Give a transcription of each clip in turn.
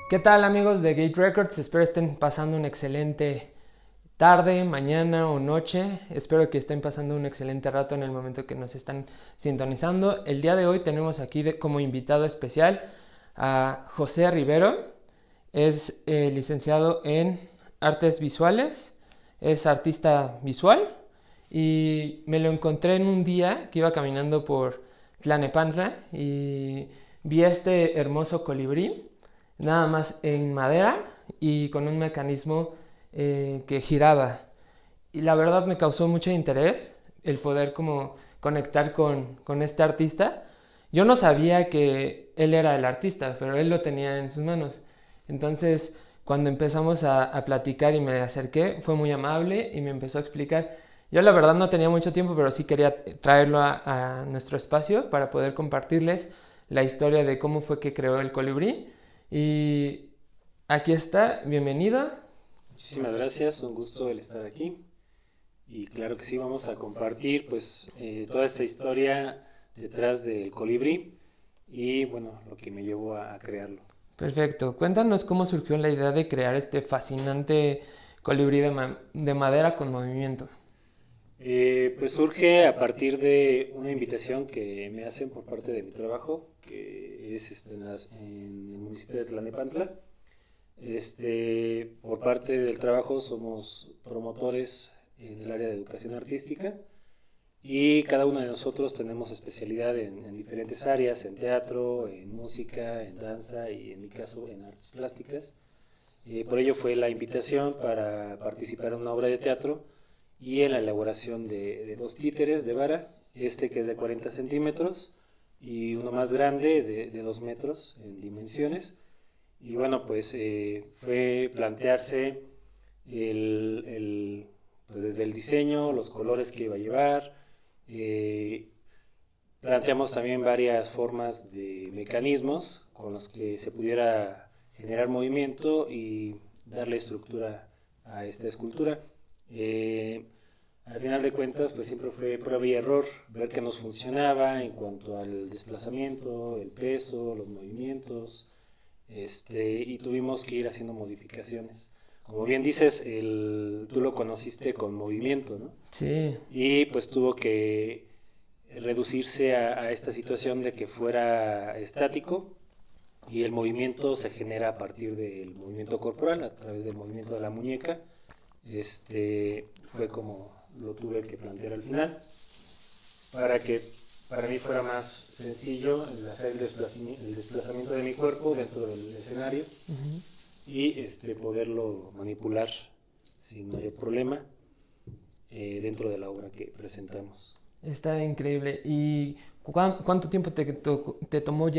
¿Qué tal amigos de Gate Records? Espero estén pasando una excelente tarde, mañana o noche. Espero que estén pasando un excelente rato en el momento que nos están sintonizando. El día de hoy tenemos aquí como invitado especial a José Rivero. Es licenciado en artes visuales, es artista visual y me lo encontré en un día que iba caminando por Tlanepantla y vi este hermoso colibrí, nada más en madera y con un mecanismo que giraba. Y la verdad me causó mucho interés el poder como conectar con este artista. Yo no sabía que él era el artista, pero él lo tenía en sus manos. Entonces, cuando empezamos a platicar y me acerqué, fue muy amable y me empezó a explicar. Yo la verdad no tenía mucho tiempo, pero sí quería traerlo a nuestro espacio para poder compartirles la historia de cómo fue que creó el colibrí. Y aquí está, bienvenido. Muchísimas gracias, un gusto el estar aquí. Y claro que sí, vamos a compartir pues toda esta historia detrás del colibrí y bueno, lo que me llevó a crearlo. Perfecto. Cuéntanos cómo surgió la idea de crear este fascinante colibrí de madera con movimiento. Pues surge a partir de una invitación que me hacen por parte de mi trabajo, que es en el municipio de Tlalnepantla. Por parte del trabajo somos promotores en el área de educación artística y cada uno de nosotros tenemos especialidad en diferentes áreas, en teatro, en música, en danza y en mi caso en artes plásticas. Por ello fue la invitación para participar en una obra de teatro y en la elaboración de dos títeres de vara, este que es de 40 centímetros y uno más grande de 2 metros en dimensiones. Y bueno, pues fue plantearse pues desde el diseño, los colores que iba a llevar. eh, Planteamos también varias formas de mecanismos con los que se pudiera generar movimiento y darle estructura a esta escultura. Eh, Al final de cuentas, pues siempre fue prueba y error, ver qué nos funcionaba en cuanto al desplazamiento, el peso, los movimientos, y tuvimos que ir haciendo modificaciones. Como bien dices, tú lo conociste con movimiento, ¿no? Sí, Y pues tuvo que reducirse a esta situación de que fuera estático y el movimiento se genera a partir del movimiento corporal, a través del movimiento de la muñeca. Fue como lo tuve que plantear al final, para que para mí fuera más sencillo el hacer el desplazamiento de mi cuerpo dentro del escenario y poderlo manipular sin mayor problema dentro de la obra que presentamos. está increíble. ¿Y cuánto tiempo te tomó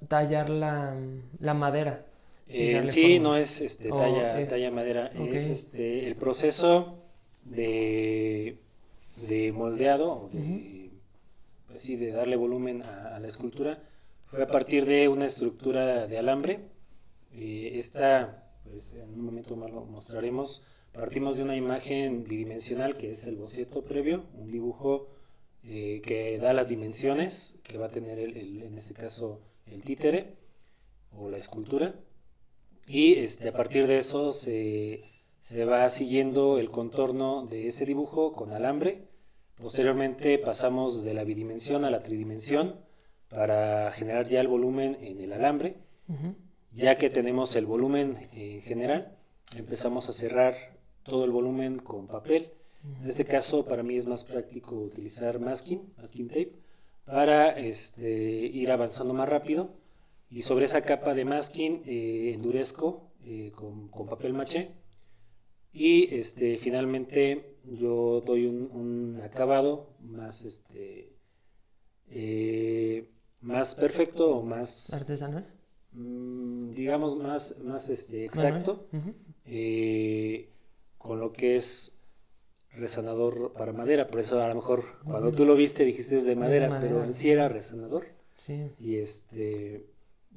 tallar la madera y En darle sí forma? no es ¿O talla es? madera, Ok. es el proceso de, de moldeado, Ujú. pues sí, de darle volumen a la escultura, fue a partir de una estructura de alambre. Esta, pues en un momento más lo mostraremos, partimos de una imagen bidimensional que es el boceto previo, un dibujo que da las dimensiones que va a tener en este caso el títere o la escultura y a partir de eso se va siguiendo el contorno de ese dibujo con alambre. Posteriormente pasamos de la bidimensión a la tridimensión para generar ya el volumen en el alambre. Ujú. Ya que tenemos el volumen general, empezamos a cerrar todo el volumen con papel. En este caso para mí es más práctico utilizar masking tape, para ir avanzando más rápido y sobre esa capa de masking endurezco con papel maché y finalmente yo doy un acabado más más perfecto o más ¿Artesanal? digamos más ¿Manuel? exacto Ujú. eh, con lo que es resonador para madera. Por eso a lo mejor cuando Ujú. tú lo viste dijiste es de Es de madera, pero madera, en sí sí. era resonador. Sí. Y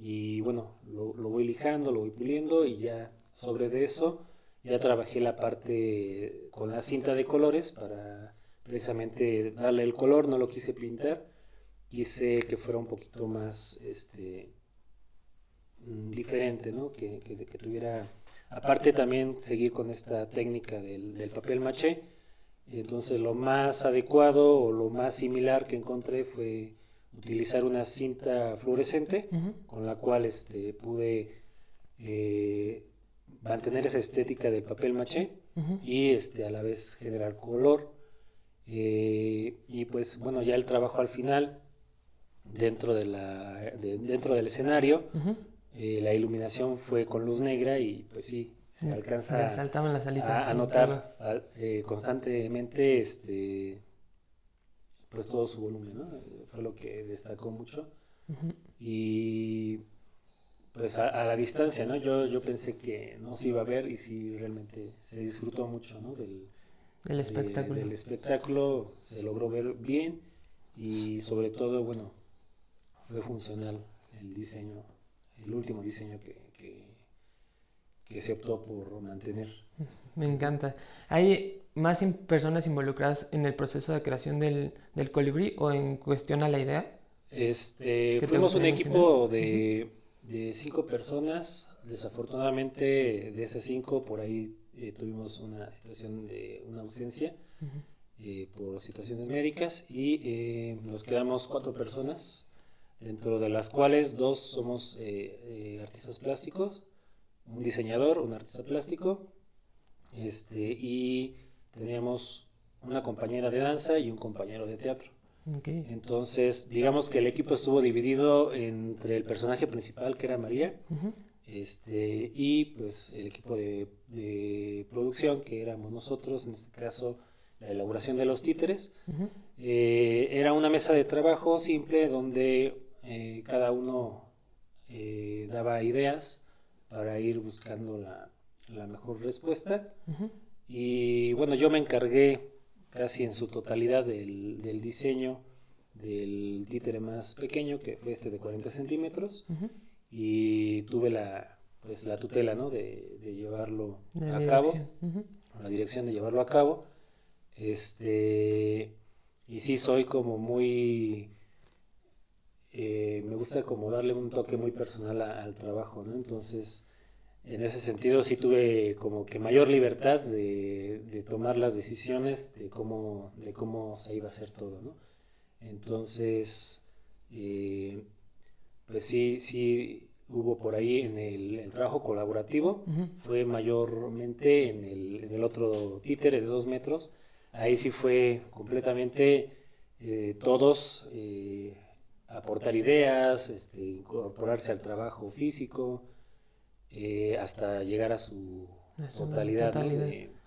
y bueno, lo voy lijando, lo voy puliendo y ya sobre de eso ya trabajé la parte con la cinta de colores para precisamente darle el color, no lo quise pintar, quise que fuera un poquito más diferente, ¿no? Que tuviera, aparte también seguir con esta técnica del papel maché. Entonces lo más adecuado o lo más similar que encontré fue utilizar una cinta fluorescente con la cual pude mantener esa estética del papel maché y a la vez generar color. Y pues bueno, ya el trabajo al final dentro dentro del escenario, la iluminación fue con luz negra y pues sí, se alcanza saltaban las alitas, a notar constantemente pues todo su volumen, ¿no? Fue lo que destacó mucho. Y pues a la distancia, ¿no? Yo pensé que no se iba a ver y sí realmente se disfrutó mucho, ¿no? El espectáculo. Del espectáculo se logró ver bien y sobre todo, bueno, fue funcional el diseño, el último diseño que se optó por mantener. Me encanta. ¿Hay más personas involucradas en el proceso de creación del colibrí o en cuestión a la idea? Fuimos un equipo de 5 personas. Desafortunadamente, de esas 5, por ahí tuvimos una situación de una ausencia por situaciones médicas y nos quedamos 4 personas, dentro de las cuales 2 somos artistas plásticos, un diseñador, un artista plástico, y teníamos una compañera de danza y un compañero de teatro. Okay. Entonces, digamos que el equipo estuvo dividido entre el personaje principal, que era María, y pues el equipo de producción, que éramos nosotros, en este caso la elaboración de los títeres. Era una mesa de trabajo simple donde cada uno daba ideas para ir buscando la mejor respuesta. Y bueno, yo me encargué casi en su totalidad del diseño del títere más pequeño, que fue de 40 centímetros, y tuve la tutela, ¿no? de llevarlo a cabo, la dirección de llevarlo a cabo. Y sí soy como muy... me gusta como darle un toque muy personal al trabajo, ¿no? Entonces, en ese sentido sí tuve como que mayor libertad de tomar las decisiones de cómo se iba a hacer todo, ¿no? Entonces, pues sí hubo por ahí en el trabajo colaborativo, fue mayormente en el otro títere de 2 metros. Ahí sí fue completamente todos aportar ideas, incorporarse al trabajo físico, hasta llegar a su totalidad. ¿No?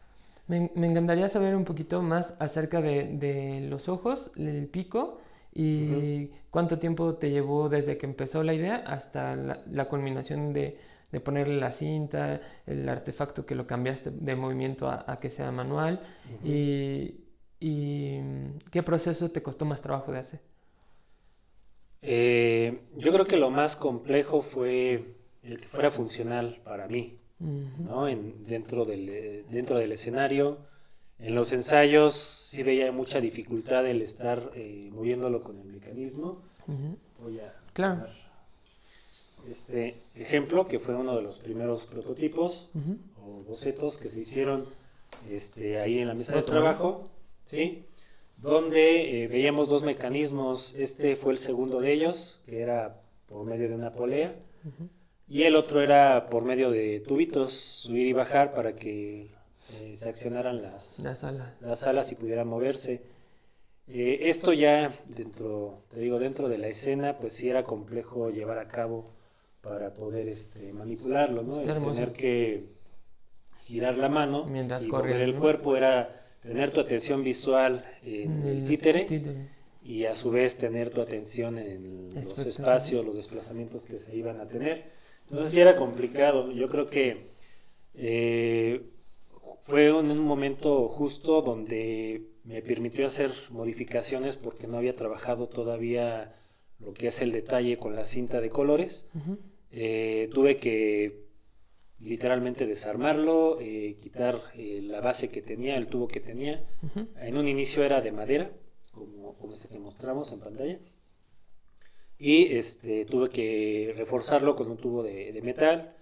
Me encantaría saber un poquito más acerca de los ojos, el pico, y cuánto tiempo te llevó desde que empezó la idea hasta la culminación de ponerle la cinta, el artefacto que lo cambiaste de movimiento a que sea manual, y qué proceso te costó más trabajo de hacer. Yo creo que lo más complejo fue el que fuera funcional para mí, ¿no? Dentro del escenario. En los ensayos sí veía mucha dificultad el estar moviéndolo con el mecanismo. Voy a tomar este ejemplo, que fue uno de los primeros prototipos o bocetos que se hicieron ahí en la mesa de trabajo, ¿sí? Donde veíamos 2 mecanismos. Este fue el segundo de ellos, que era por medio de una polea, y el otro era por medio de tubitos, subir y bajar para que se accionaran las alas y pudieran moverse. Esto ya dentro de la escena, pues sí era complejo llevar a cabo para poder manipularlo, ¿no? Tener que girar la mano mientras mover el cuerpo, era tener tu atención visual en el títere y a su vez tener tu atención en los espacios, los desplazamientos que se iban a tener. Entonces sí era complicado. Yo creo que fue en un momento justo donde me permitió hacer modificaciones porque no había trabajado todavía lo que es el detalle con la cinta de colores. Tuve que literalmente desarmarlo, quitar la base que tenía, el tubo que tenía. En un inicio era de madera, como este que mostramos en pantalla, y tuve que reforzarlo con un tubo de metal.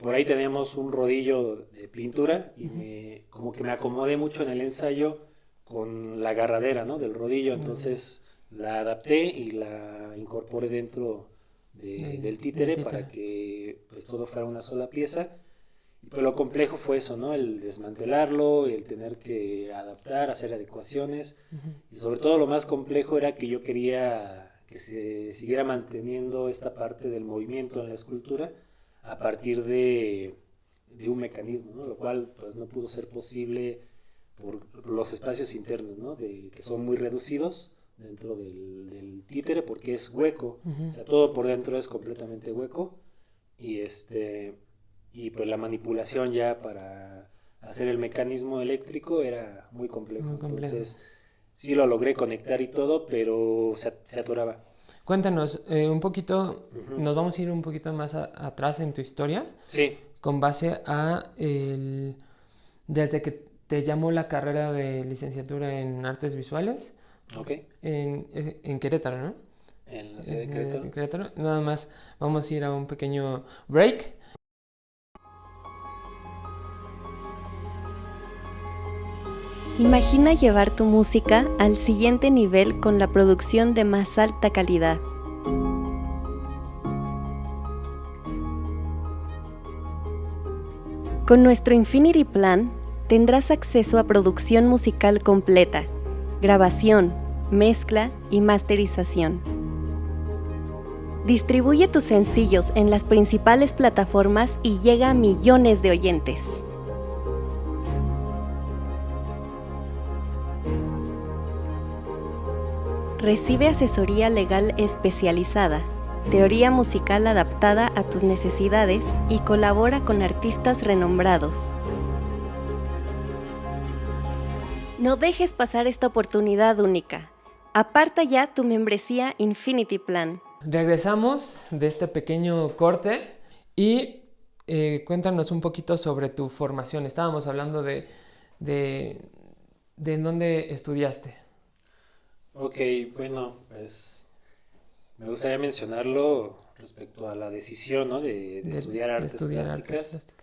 Por ahí teníamos un rodillo de pintura y como que me acomodé mucho en el ensayo con la agarradera, ¿no? Del rodillo, entonces la adapté y la incorporé dentro del títere para que pues todo fuera una sola pieza. Pero lo complejo fue eso, ¿no? El desmantelarlo, el tener que adaptar, hacer adecuaciones. Y sobre todo lo más complejo era que yo quería que se siguiera manteniendo esta parte del movimiento en la escultura a partir de un mecanismo, ¿no? Lo cual pues no pudo ser posible por los espacios internos, ¿no? Que son muy reducidos dentro del títere porque es hueco. O sea, todo por dentro es completamente hueco. Y y pues la manipulación ya para hacer el mecanismo eléctrico era muy complejo. Muy complejo. Entonces sí lo logré conectar y todo, pero se atoraba. Cuéntanos un poquito, Ujú. nos vamos a ir un poquito más atrás en tu historia, Sí, con base a desde que te llamó la carrera de licenciatura en artes visuales ok. en Querétaro, ¿no? En la ciudad de Querétaro. En Querétaro. Nada más vamos a ir a un pequeño break. Imagina llevar tu música al siguiente nivel con la producción de más alta calidad. Con nuestro Infinity Plan tendrás acceso a producción musical completa, grabación, mezcla y masterización. Distribuye tus sencillos en las principales plataformas y llega a millones de oyentes. Recibe asesoría legal especializada, teoría musical adaptada a tus necesidades y colabora con artistas renombrados. No dejes pasar esta oportunidad única. Aparta ya tu membresía Infinity Plan. Regresamos de este pequeño corte y cuéntanos un poquito sobre tu formación. Estábamos hablando de en dónde estudiaste. Ok, bueno, pues me gustaría mencionarlo respecto a la decisión, ¿no? De estudiar De artes estudiar artes plásticas. plásticas.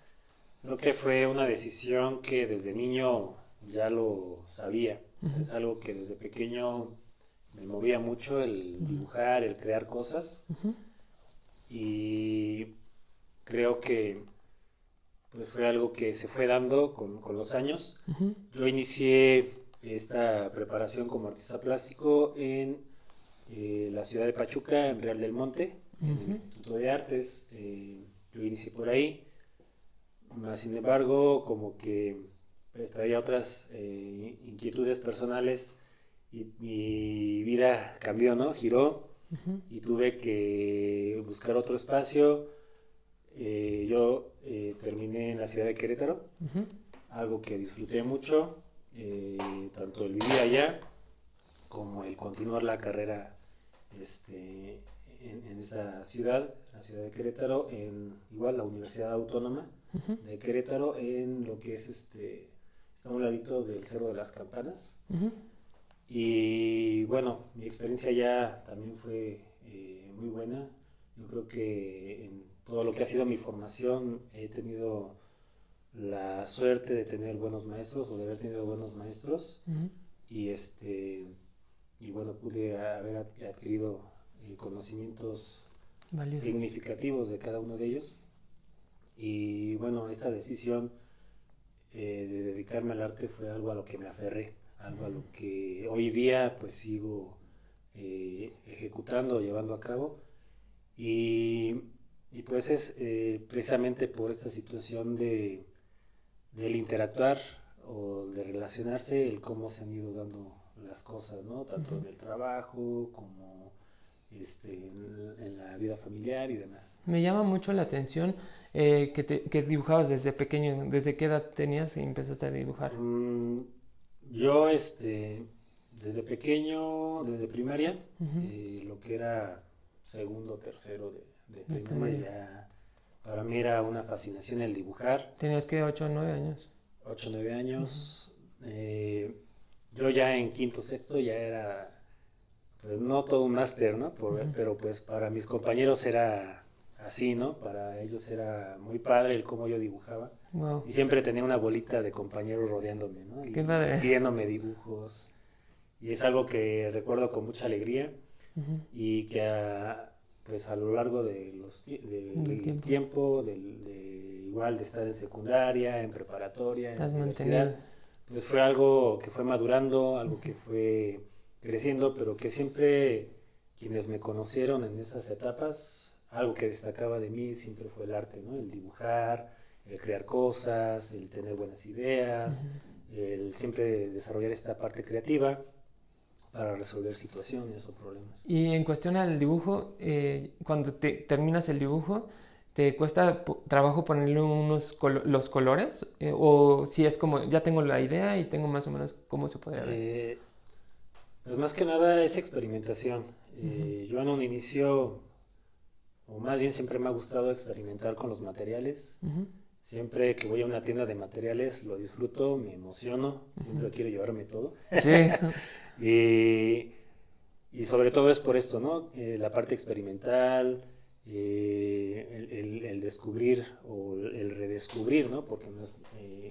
Creo que fue una decisión que desde niño ya lo sabía. O sea, Ujú, es algo que desde pequeño me movía mucho el dibujar, el crear cosas. ujú, Y creo que pues fue algo que se fue dando con los años. ujú, Yo inicié esta preparación como artista plástico en la ciudad de Pachuca, en Real del Monte, en el ujú, Instituto de Artes. Yo inicié por ahí, más sin embargo, como que pues, traía otras inquietudes personales y mi vida cambió, ¿no? Giró ujú, y tuve que buscar otro espacio. Yo terminé en la ciudad de Querétaro, ujú. algo que disfruté mucho, tanto el vivir allá como el continuar la carrera en esa ciudad, la ciudad de Querétaro, en igual la Universidad Autónoma de Querétaro, en lo que es está a un ladito del Cerro de las Campanas. Ujú. Y bueno, mi experiencia allá también fue muy buena. Yo creo que en todo lo que ha sido mi formación he tenido la suerte de tener buenos maestros o de haber tenido buenos maestros Ujú. y y bueno, pude haber adquirido conocimientos Valioso. significativos de cada uno de ellos. Y bueno, esta decisión de dedicarme al arte fue algo a lo que me aferré, algo a lo que hoy día pues sigo ejecutando, llevando a cabo. Y, y pues es precisamente por esta situación del interactuar o de relacionarse, el cómo se han ido dando las cosas, ¿no? Tanto Ujú. en el trabajo como en la vida familiar y demás. Me llama mucho la atención que dibujabas desde pequeño. ¿Desde qué edad tenías y empezaste a dibujar? Mm, yo, desde pequeño, desde primaria, Ujú. lo que era segundo, tercero de De primaria, primaria. ya para mí era una fascinación el dibujar. Tenías que 8 o 9 años. 8 9 Ujú. años. Yo ya en quinto, sexto ya era pues no todo un máster, ¿no? Pero pues para mis compañeros era así, ¿no? Para ellos era muy padre el cómo yo dibujaba. Wow. Y siempre tenía una bolita de compañeros rodeándome, ¿no? Qué padre. Pidiéndome dibujos. Y es algo que recuerdo con mucha alegría y que pues a lo largo de del tiempo, igual de estar en secundaria, en preparatoria, en universidad, pues fue algo que fue madurando, algo que fue creciendo, pero que siempre quienes me conocieron en esas etapas, algo que destacaba de mí siempre fue el arte, ¿no? El dibujar, el crear cosas, el tener buenas ideas, el siempre desarrollar esta parte creativa para resolver situaciones o problemas. Y en cuestión al dibujo, cuando terminas el dibujo, ¿te cuesta trabajo ponerle los colores? ¿O si es como, ya tengo la idea y tengo más o menos cómo se podría ver? Pues más que nada es experimentación. Yo en un inicio, o más bien siempre me ha gustado experimentar con los materiales. Siempre que voy a una tienda de materiales lo disfruto, me emociono, siempre quiero llevarme todo. Sí. Y sobre todo es por esto, ¿no? La parte experimental, el descubrir o el redescubrir, ¿no? Porque no es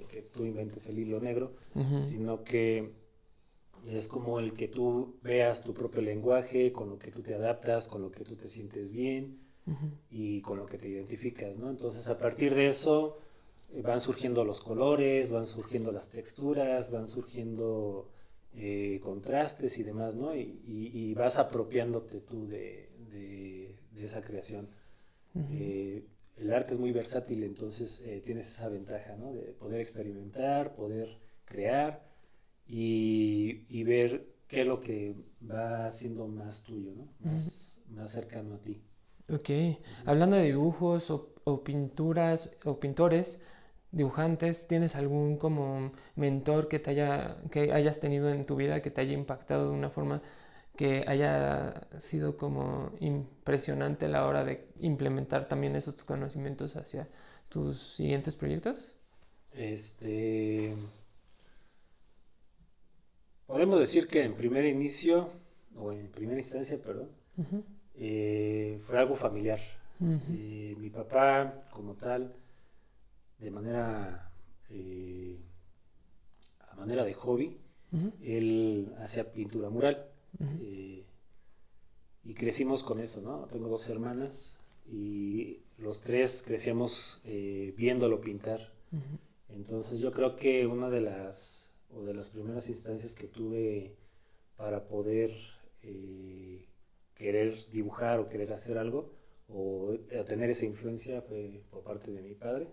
que tú inventes el hilo negro, sino que es como el que tú veas tu propio lenguaje, con lo que tú te adaptas, con lo que tú te sientes bien y con lo que te identificas, ¿no? Entonces a partir de eso van surgiendo los colores, van surgiendo las texturas, van surgiendo contrastes y demás, ¿no? Y vas apropiándote tú de esa creación. El arte es muy versátil, entonces tienes esa ventaja, ¿no? De poder experimentar, poder crear y ver qué es lo que va siendo más tuyo, ¿no? Más cercano a ti. Ok. Hablando de dibujos o pinturas o pintores, dibujantes, ¿tienes algún como mentor que hayas tenido en tu vida que te haya impactado de una forma que haya sido como impresionante a la hora de implementar también esos conocimientos hacia tus siguientes proyectos? Podemos decir que en primer inicio, o en primera instancia, perdón, fue algo familiar. Mi papá, como tal, de manera, a manera de hobby, él hacía pintura mural. Y crecimos con eso, ¿no? Tengo 2 hermanas y los 3 crecíamos viéndolo pintar. Entonces yo creo que una de las primeras instancias que tuve para poder querer dibujar o querer hacer algo o tener esa influencia fue por parte de mi padre.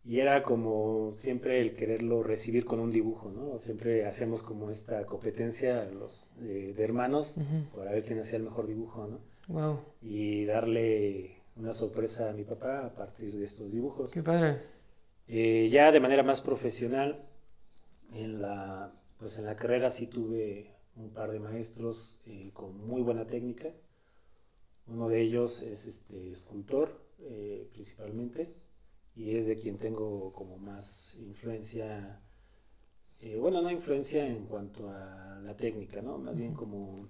Y era como siempre el quererlo recibir con un dibujo, ¿no? Siempre hacíamos como esta competencia de hermanos para ver quién hacía el mejor dibujo, ¿no? Wow. Y darle una sorpresa a mi papá a partir de estos dibujos. Qué padre. Ya de manera más profesional, en la carrera sí tuve un par de maestros con muy buena técnica. Uno de ellos es escultor, principalmente, y es de quien tengo como más influencia, bueno, no influencia en cuanto a la técnica, ¿no? Más bien como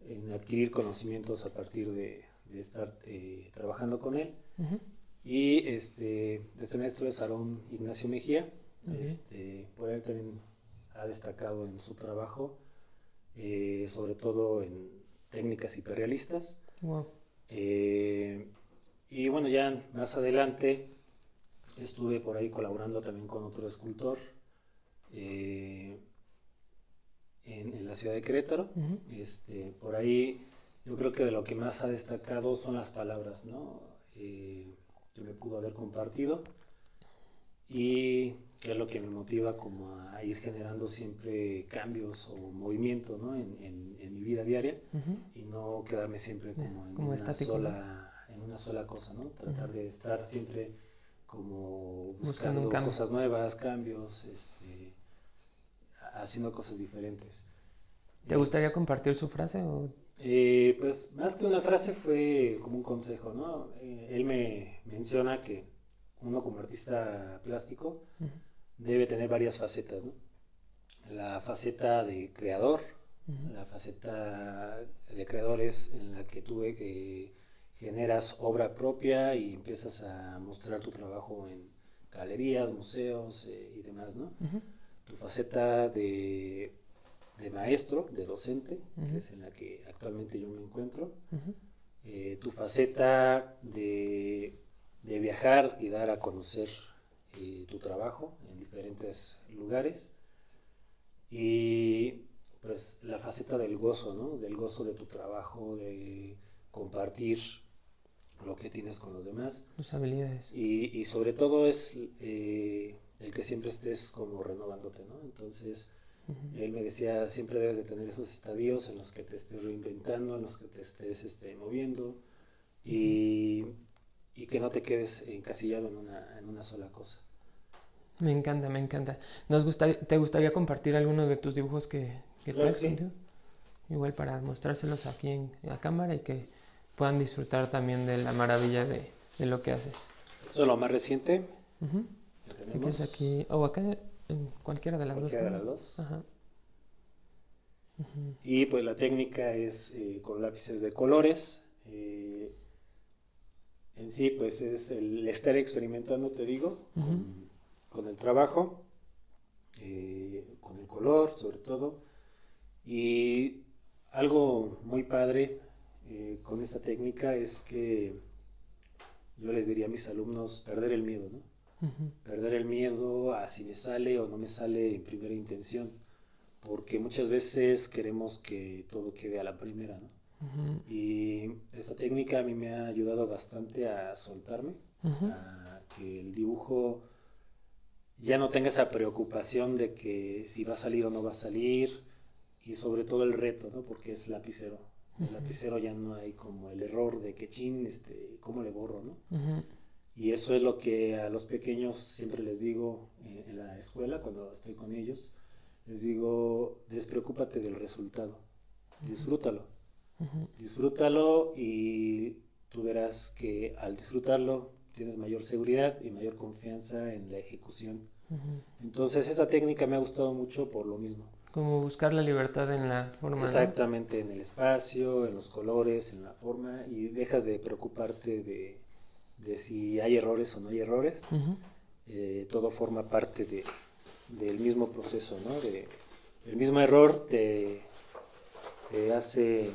en adquirir conocimientos a partir de estar trabajando con él. Y este maestro es Aarón Ignacio Mejía. Por él también ha destacado en su trabajo, sobre todo en técnicas hiperrealistas. Wow. Y bueno, ya más adelante estuve por ahí colaborando también con otro escultor en la ciudad de Querétaro. Por ahí yo creo que de lo que más ha destacado son las palabras, ¿no? Que me pudo haber compartido y que es lo que me motiva como a ir generando siempre cambios o movimiento, ¿no? en mi vida diaria y no quedarme siempre como en una estático, sola cosa, ¿no? Tratar de estar siempre como buscando cosas nuevas, cambios, haciendo cosas diferentes. ¿Te gustaría compartir su frase o...? Pues más que una frase fue como un consejo, ¿no? Él me menciona que uno como artista plástico debe tener varias facetas, ¿no? la faceta de creador. La faceta de creador es en la que tú generas obra propia y empiezas a mostrar tu trabajo en galerías, museos y demás, ¿no? Tu faceta de maestro, de docente, que es en la que actualmente yo me encuentro. Tu faceta de viajar y dar a conocer tu trabajo en diferentes lugares. Y pues la faceta del gozo, ¿no? Del gozo de tu trabajo, de compartir lo que tienes con los demás. Tus habilidades. Y sobre todo es el que siempre estés como renovándote, ¿no? Entonces, él me decía, siempre debes de tener esos estadios en los que te estés reinventando, en los que te estés moviendo y que no te quedes encasillado en una sola cosa. Me encanta, me encanta. ¿Te gustaría compartir alguno de tus dibujos que Claro traes que sí. contigo? Igual para mostrárselos aquí en la cámara y que puedan disfrutar también de la maravilla de lo que haces. Esto es lo más reciente. que Si tenemos. quieres aquí, o acá, en cualquiera de las Cualquiera de dos. las dos. Ajá. Y pues la técnica es con lápices de colores. En sí, pues es el estar experimentando, te digo, con el trabajo, con el color, sobre todo. Y algo muy padre con esta técnica es que yo les diría a mis alumnos perder el miedo, ¿no? Perder el miedo a si me sale o no me sale en primera intención, porque muchas veces queremos que todo quede a la primera, ¿no? Y esta técnica a mí me ha ayudado bastante a soltarme, a que el dibujo ya no tenga esa preocupación de que si va a salir o no va a salir, y sobre todo el reto, ¿no? Porque es lapicero. El lapicero ya no hay como el error de que chin, ¿cómo le borro, no? Y eso es lo que a los pequeños siempre les digo en la escuela, cuando estoy con ellos, les digo, despreocúpate del resultado, disfrútalo. Disfrútalo y tú verás que al disfrutarlo tienes mayor seguridad y mayor confianza en la ejecución. Entonces esa técnica me ha gustado mucho por lo mismo. Como buscar la libertad en la forma. Exactamente, ¿no? En el espacio, en los colores, en la forma, y dejas de preocuparte de si hay errores o no hay errores. Todo forma parte del mismo proceso, ¿no? El mismo error te hace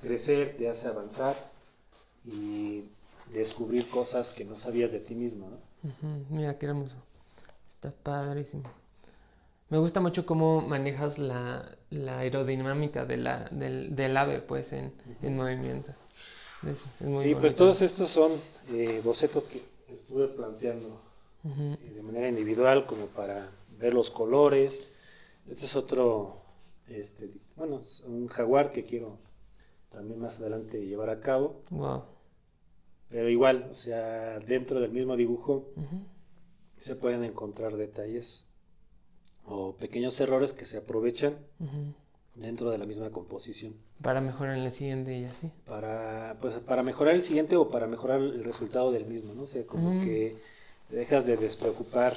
crecer, te hace avanzar y descubrir cosas que no sabías de ti mismo, ¿no? Mira qué hermoso. Está padrísimo. Me gusta mucho cómo manejas la aerodinámica del ave, pues, en movimiento. Es muy Sí, bonito. pues todos estos son bocetos que estuve planteando de manera individual, como para ver los colores. Este es otro, bueno, es un jaguar que quiero también más adelante llevar a cabo. Wow. Pero igual, o sea, dentro del mismo dibujo se pueden encontrar detalles o pequeños errores que se aprovechan dentro de la misma composición. Para mejorar en el siguiente y así. Para mejorar el siguiente o para mejorar el resultado del mismo, ¿no? O sea, como que te dejas de despreocupar,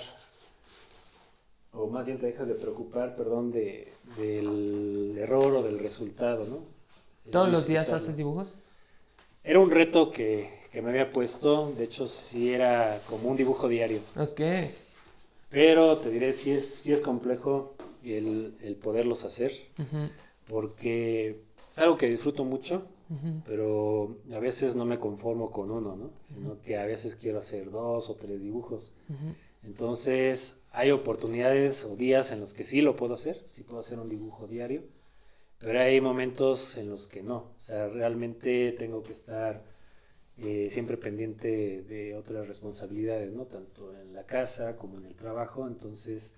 o más bien te dejas de preocupar, perdón, del error o del resultado, ¿no? ¿Todos los días haces dibujos? Era un reto que me había puesto, de hecho sí era como un dibujo diario. Ok. Pero te diré, sí es complejo el poderlos hacer, porque es algo que disfruto mucho, pero a veces no me conformo con uno, ¿no? Sino que a veces quiero hacer 2 o 3 dibujos. Entonces hay oportunidades o días en los que sí lo puedo hacer, sí puedo hacer un dibujo diario, pero hay momentos en los que no. O sea, realmente tengo que estar siempre pendiente de otras responsabilidades, ¿no? Tanto en la casa como en el trabajo. Entonces,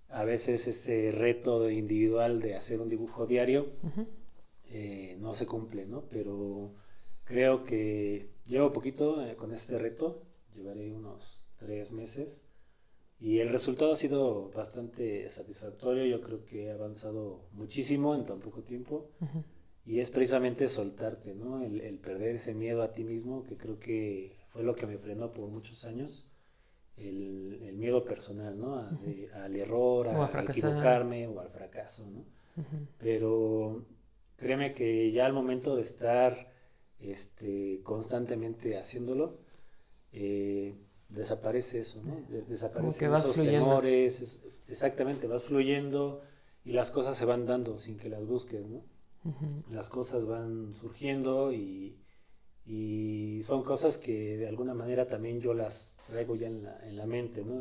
a veces ese reto individual de hacer un dibujo diario no se cumple, ¿no? Pero creo que llevo poquito con este reto, llevaré unos 3 meses y el resultado ha sido bastante satisfactorio. Yo creo que he avanzado muchísimo en tan poco tiempo. Y es precisamente soltarte, ¿no? El perder ese miedo a ti mismo, que creo que fue lo que me frenó por muchos años. el miedo personal, ¿no? Al error, O a a fracasar. equivocarme o al fracaso, ¿no? Pero créeme que ya al momento de estar constantemente haciéndolo, desaparece eso, ¿no? Como que Desaparecen vas esos fluyendo. temores, exactamente, vas fluyendo y las cosas se van dando sin que las busques, ¿no? Las cosas van surgiendo y son cosas que de alguna manera también yo las traigo ya en la mente, ¿no?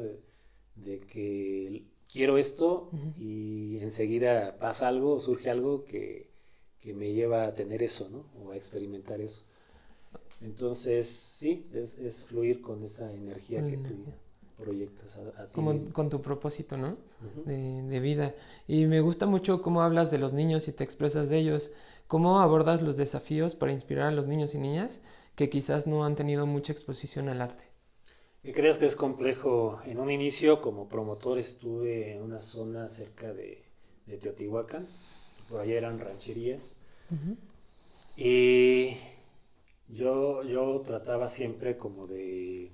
De que quiero esto y enseguida pasa algo, surge algo que me lleva a tener eso, ¿no? O a experimentar eso. Entonces, sí, es fluir con esa energía Con la que tú energía. proyectas a ti Como mismo. con tu propósito, ¿no? Ujú. De vida. Y me gusta mucho cómo hablas de los niños y te expresas de ellos. ¿Cómo abordas los desafíos para inspirar a los niños y niñas que quizás no han tenido mucha exposición al arte? ¿Y crees que es complejo? En un inicio, como promotor, estuve en una zona cerca de Teotihuacán, por allá eran rancherías, Ujú. y yo trataba siempre como de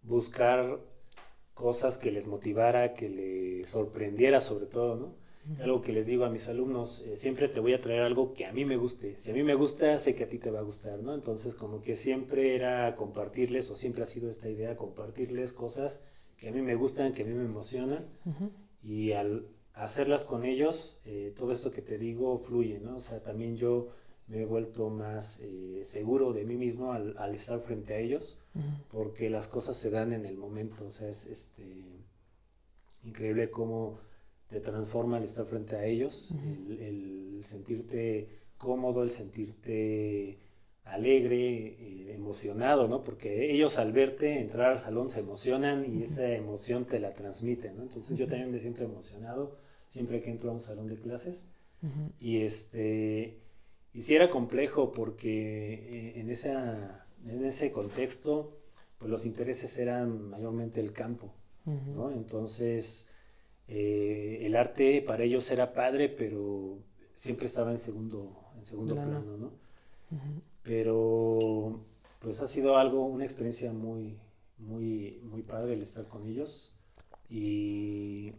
buscar cosas que les motivara, que les sorprendiera sobre todo, ¿no? Algo que les digo a mis alumnos, siempre te voy a traer algo que a mí me guste. Si a mí me gusta, sé que a ti te va a gustar, ¿no? Entonces como que siempre era compartirles, o siempre ha sido esta idea, compartirles cosas que a mí me gustan, que a mí me emocionan, y al hacerlas con ellos, todo esto que te digo fluye, ¿no? O sea, también yo me he vuelto más seguro de mí mismo al estar frente a ellos, porque las cosas se dan en el momento, o sea, es increíble cómo te transforma el estar frente a ellos, el sentirte cómodo, el sentirte alegre, emocionado, ¿no? Porque ellos al verte entrar al salón se emocionan y esa emoción te la transmiten, ¿no? Entonces yo también me siento emocionado siempre que entro a un salón de clases y y sí era complejo porque en ese contexto pues los intereses eran mayormente el campo, ¿no? Entonces el arte para ellos era padre, pero siempre estaba en segundo Plano. plano, ¿no? Pero pues ha sido algo, una experiencia muy padre el estar con ellos y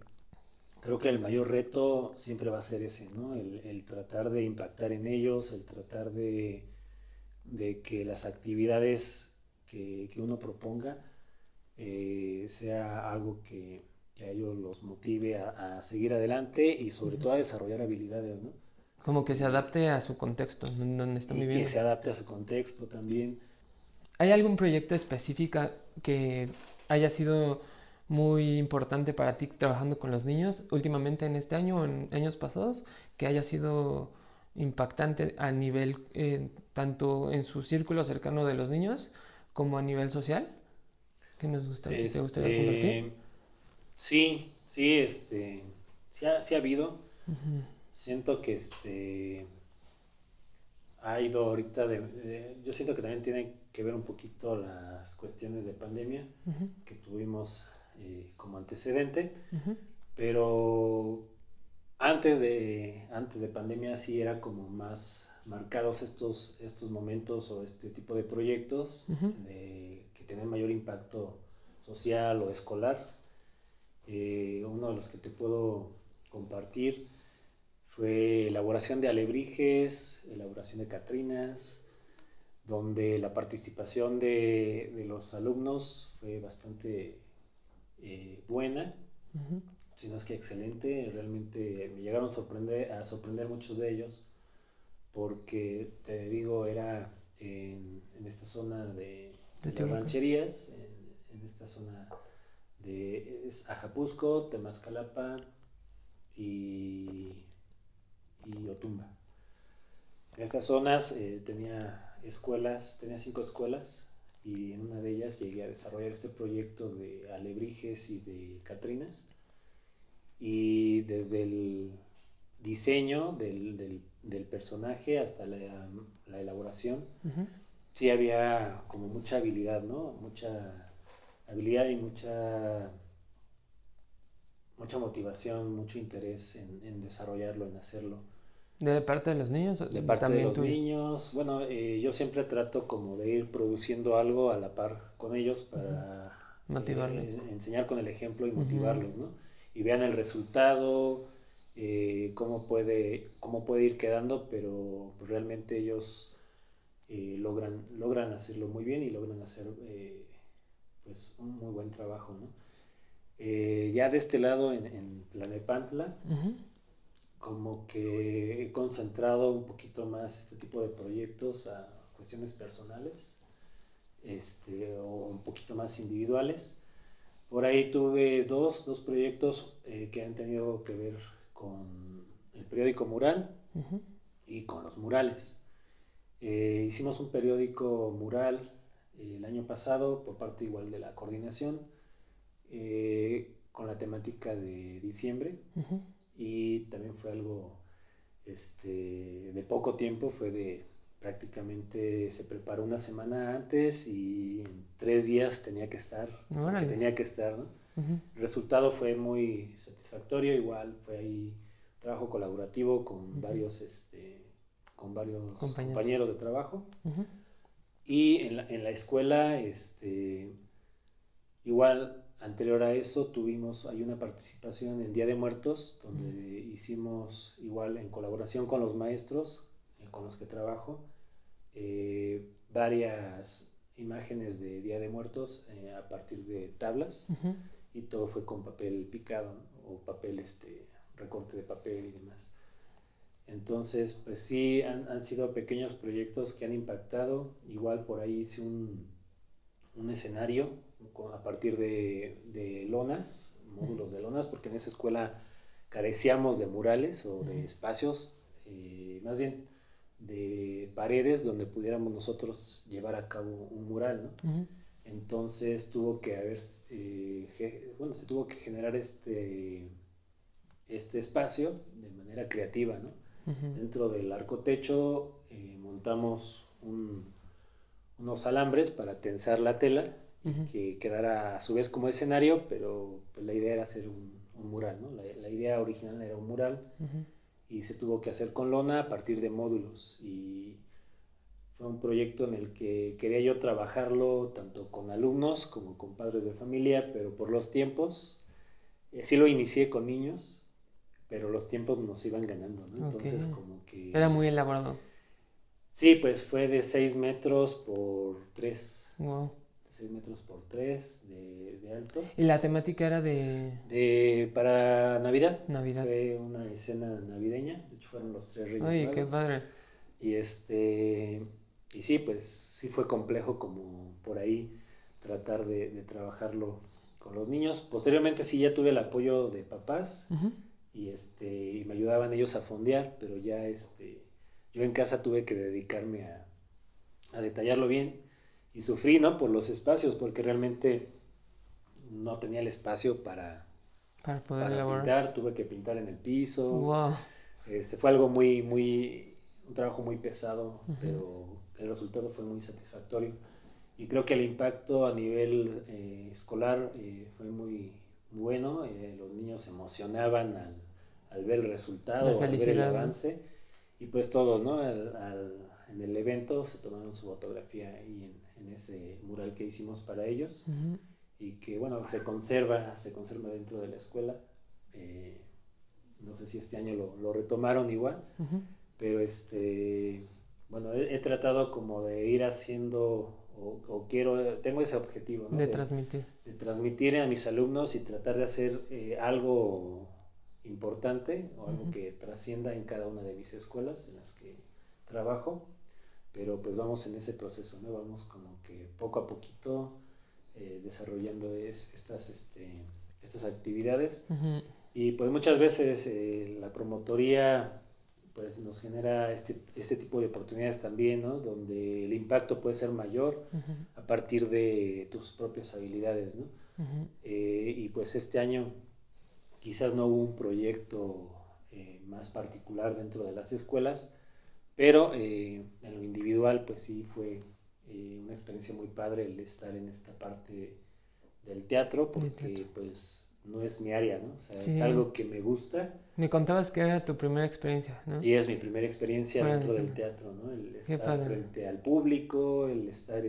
creo que el mayor reto siempre va a ser ese, ¿no? El tratar de impactar en ellos, el tratar de que las actividades que uno proponga sea algo que a ellos los motive a seguir adelante y sobre todo a desarrollar habilidades, ¿no? Como que se Y, adapte a su contexto, donde están y que viviendo. se adapte a su contexto también. ¿Hay algún proyecto específico que haya sido muy importante para ti trabajando con los niños últimamente en este año o en años pasados, que haya sido impactante a nivel tanto en su círculo cercano de los niños como a nivel social? ¿Qué te gustaría compartir? Este, sí, sí, sí ha habido. Siento que ha ido ahorita yo siento que también tiene que ver un poquito las cuestiones de pandemia que tuvimos como antecedente, pero antes de pandemia sí era como más marcados estos momentos o este tipo de proyectos que tienen mayor impacto social o escolar. Uno de los que te puedo compartir fue elaboración de alebrijes, elaboración de catrinas, donde la participación de los alumnos fue bastante buena, si no es que excelente. Realmente me llegaron a sorprender muchos de ellos, porque te digo, era en esta zona De de las Tehuacán. rancherías, en esta zona es Ajapusco, Temascalapa y, y Otumba. En estas zonas tenía 5 escuelas y en una de ellas llegué a desarrollar este proyecto de alebrijes y de catrinas y desde el diseño del personaje hasta la elaboración sí había como mucha habilidad, ¿no? Mucha habilidad y mucha motivación, mucho interés en desarrollarlo, en hacerlo. ¿De parte de los niños o De parte de también los tuyo? niños, bueno, yo siempre trato como de ir produciendo algo a la par con ellos para Motivarlos. Enseñar con el ejemplo y motivarlos, ¿no? Y vean el resultado, cómo puede ir quedando, pero realmente ellos logran hacerlo muy bien y logran hacer pues un muy buen trabajo, ¿no? Ya de este lado en Tlalnepantla, como que he concentrado un poquito más este tipo de proyectos a cuestiones personales, o un poquito más individuales. Por ahí tuve dos proyectos que han tenido que ver con el periódico Mural y con los murales. Hicimos un periódico mural el año pasado por parte igual de la coordinación, con la temática de diciembre, y también fue algo de poco tiempo, fue de prácticamente se preparó una semana antes y en 3 días tenía que estar, ¿no? El resultado fue muy satisfactorio, igual fue ahí trabajo colaborativo con varios compañeros de trabajo. Y en la escuela, igual anterior a eso hay una participación en Día de Muertos, donde hicimos igual en colaboración con los maestros con los que trabajo, varias imágenes de Día de Muertos a partir de tablas, y todo fue con papel picado, ¿no? O papel, recorte de papel y demás. Entonces, pues sí, han sido pequeños proyectos que han impactado. Igual por ahí hice un escenario a partir de lonas, módulos de lonas, porque en esa escuela carecíamos de murales o de espacios, más bien de paredes donde pudiéramos nosotros llevar a cabo un mural, ¿no? Entonces se tuvo que generar este espacio de manera creativa, ¿no? Dentro del arco techo montamos unos alambres para tensar la tela y que quedara a su vez como escenario, pero pues la idea era hacer un mural, ¿no? La idea original era un mural, y se tuvo que hacer con lona a partir de módulos, y fue un proyecto en el que quería yo trabajarlo tanto con alumnos como con padres de familia, pero por los tiempos, sí lo inicié con niños, pero los tiempos nos iban ganando, ¿no? Entonces como que... Era muy elaborado. Sí, pues fue de 6 metros por 3. Wow. 6 metros por 3 de alto. ¿Y la temática era para Navidad? Navidad. Fue una escena navideña, de hecho fueron los 3 Reyes Ay, Magos. qué padre. Y sí, pues sí fue complejo como por ahí tratar de trabajarlo con los niños. Posteriormente sí ya tuve el apoyo de papás, y me ayudaban ellos a fondear, pero ya yo en casa tuve que dedicarme a detallarlo bien, y sufrí, ¿no? Por los espacios, porque realmente no tenía el espacio para poder pintar, tuve que pintar en el piso. Wow. Fue algo un trabajo muy pesado, pero el resultado fue muy satisfactorio, y creo que el impacto a nivel escolar fue muy bueno. Los niños se emocionaban al ver el resultado, al ver el avance, y pues todos, ¿no? En el evento se tomaron su fotografía ahí en ese mural que hicimos para ellos, y que bueno, se conserva dentro de la escuela. No sé si este año lo retomaron igual, pero bueno, he tratado como de ir haciendo, tengo ese objetivo, ¿no? De transmitir. De transmitir a mis alumnos y tratar de hacer algo importante o algo que trascienda en cada una de mis escuelas en las que trabajo, pero pues vamos en ese proceso, ¿no? Vamos como que poco a poquito desarrollando estas actividades, y pues muchas veces la promotoría pues nos genera este tipo de oportunidades también, ¿no? Donde el impacto puede ser mayor a partir de tus propias habilidades, ¿no? Y pues este año quizás no hubo un proyecto más particular dentro de las escuelas, pero en lo individual pues sí fue una experiencia muy padre el estar en esta parte del teatro, porque pues no es mi área, ¿no? O sea, sí, es algo que me gusta. Me contabas que era tu primera experiencia, ¿no? Y es mi primera experiencia dentro del teatro, ¿no? El estar frente al público, el estar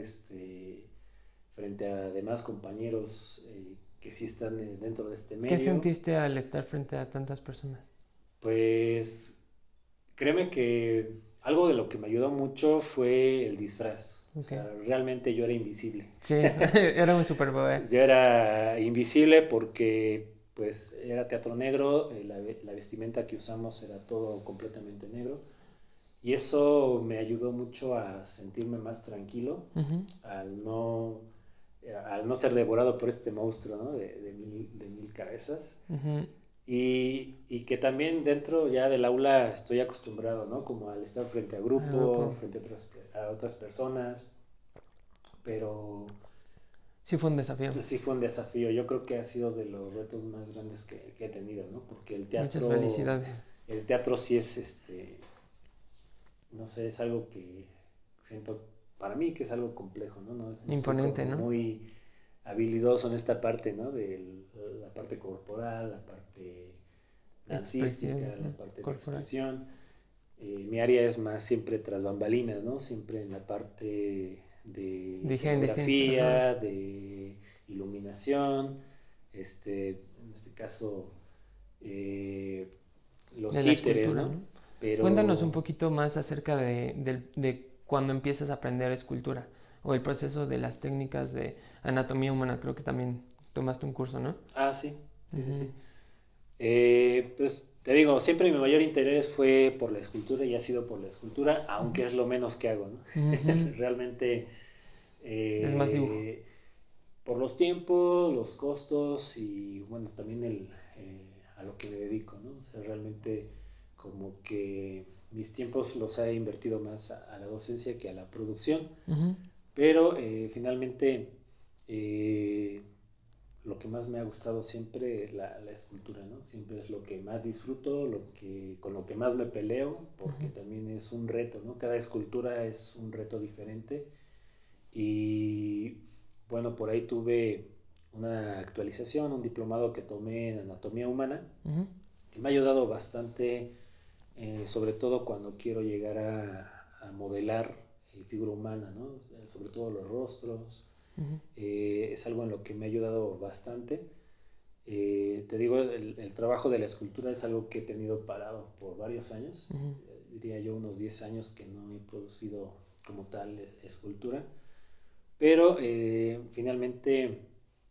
frente a demás compañeros que sí están dentro de este ¿Qué medio. sentiste al estar frente a tantas personas? Pues créeme que algo de lo que me ayudó mucho fue el disfraz. O Okay. sea, realmente yo era invisible. Sí, era un superpoder. Yo era invisible porque pues era teatro negro, la vestimenta que usamos era todo completamente negro y eso me ayudó mucho a sentirme más tranquilo Uh-huh. al no ser devorado por este monstruo, ¿no? de mil cabezas. Uh-huh. Y que también dentro ya del aula estoy acostumbrado, ¿no? Como al estar frente a grupo, frente a otras personas, pero Sí fue un desafío. pues sí fue un desafío. Yo creo que ha sido de los retos más grandes que he tenido, ¿no? Porque Muchas felicidades. el teatro sí es, no sé, es algo que siento para mí que es algo complejo, ¿no? No Imponente, soy como ¿no? muy habilidoso en esta parte, ¿no? De la parte corporal, la parte dancística, Expresión la parte de corporal. expresión. Mi área es más siempre tras bambalinas, ¿no? Siempre en la parte de escenografía, de iluminación, en este caso los De la títeres, escultura, ¿no? ¿no? Pero Cuéntanos un poquito más acerca de cuando empiezas a aprender escultura o el proceso de las técnicas de anatomía humana. Creo que también tomaste un curso, ¿no? sí, sí, sí, sí. Uh-huh. Pues te digo, siempre mi mayor interés fue por la escultura y ha sido por la escultura, aunque Uh-huh. es lo menos que hago, ¿no? Uh-huh. Realmente, Es más dibujo. por los tiempos, los costos y bueno, también a lo que me dedico, ¿no? O sea, realmente como que mis tiempos los he invertido más a la docencia que a la producción, Uh-huh. pero finalmente lo que más me ha gustado siempre es la escultura, ¿no? Siempre es lo que más disfruto, con lo que más me peleo, porque Uh-huh. también es un reto, ¿no? Cada escultura es un reto diferente y bueno, por ahí tuve una actualización, un diplomado que tomé en anatomía humana, Uh-huh. que me ha ayudado bastante, sobre todo cuando quiero llegar a modelar figura humana, ¿no? O sea, sobre todo los rostros. Uh-huh. Es algo en lo que me ha ayudado bastante. Te digo, el trabajo de la escultura es algo que he tenido parado por varios años. Uh-huh. Diría yo unos 10 años que no he producido como tal escultura. Pero finalmente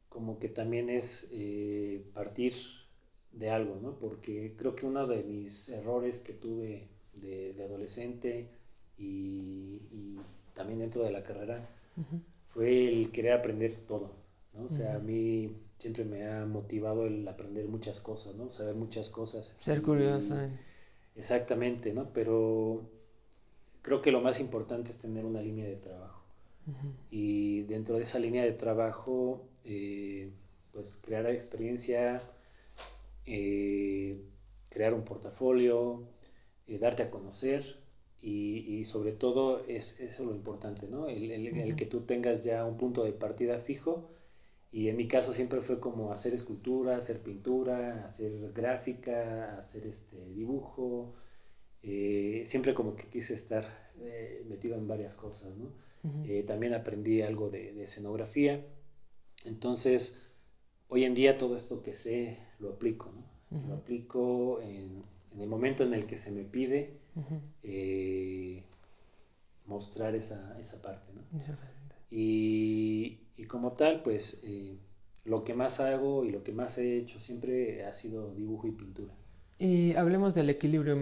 como que también es partir de algo, ¿no? Porque creo que uno de mis errores que tuve de adolescente y también dentro de la carrera Uh-huh. fue el querer aprender todo, ¿no? O sea, a Uh-huh. mí siempre me ha motivado el aprender muchas cosas, ¿no? Saber muchas cosas. Ser curioso. Exactamente, ¿no? Pero creo que lo más importante es tener una línea de trabajo. Uh-huh. Y dentro de esa línea de trabajo, pues crear experiencia, crear un portafolio, darte a conocer y sobre todo es eso lo importante, ¿no? El que tú tengas ya un punto de partida fijo y en mi caso siempre fue como hacer escultura, hacer pintura, hacer gráfica, hacer dibujo, siempre como que quise estar metido en varias cosas, ¿no? Uh-huh. También aprendí algo de escenografía, entonces hoy en día todo esto que sé lo aplico, ¿no? Uh-huh. Lo aplico en el momento en el que se me pide Uh-huh. mostrar esa parte, ¿no? Y como tal, pues lo que más hago y lo que más he hecho siempre ha sido dibujo y pintura. Y hablemos del equilibrio.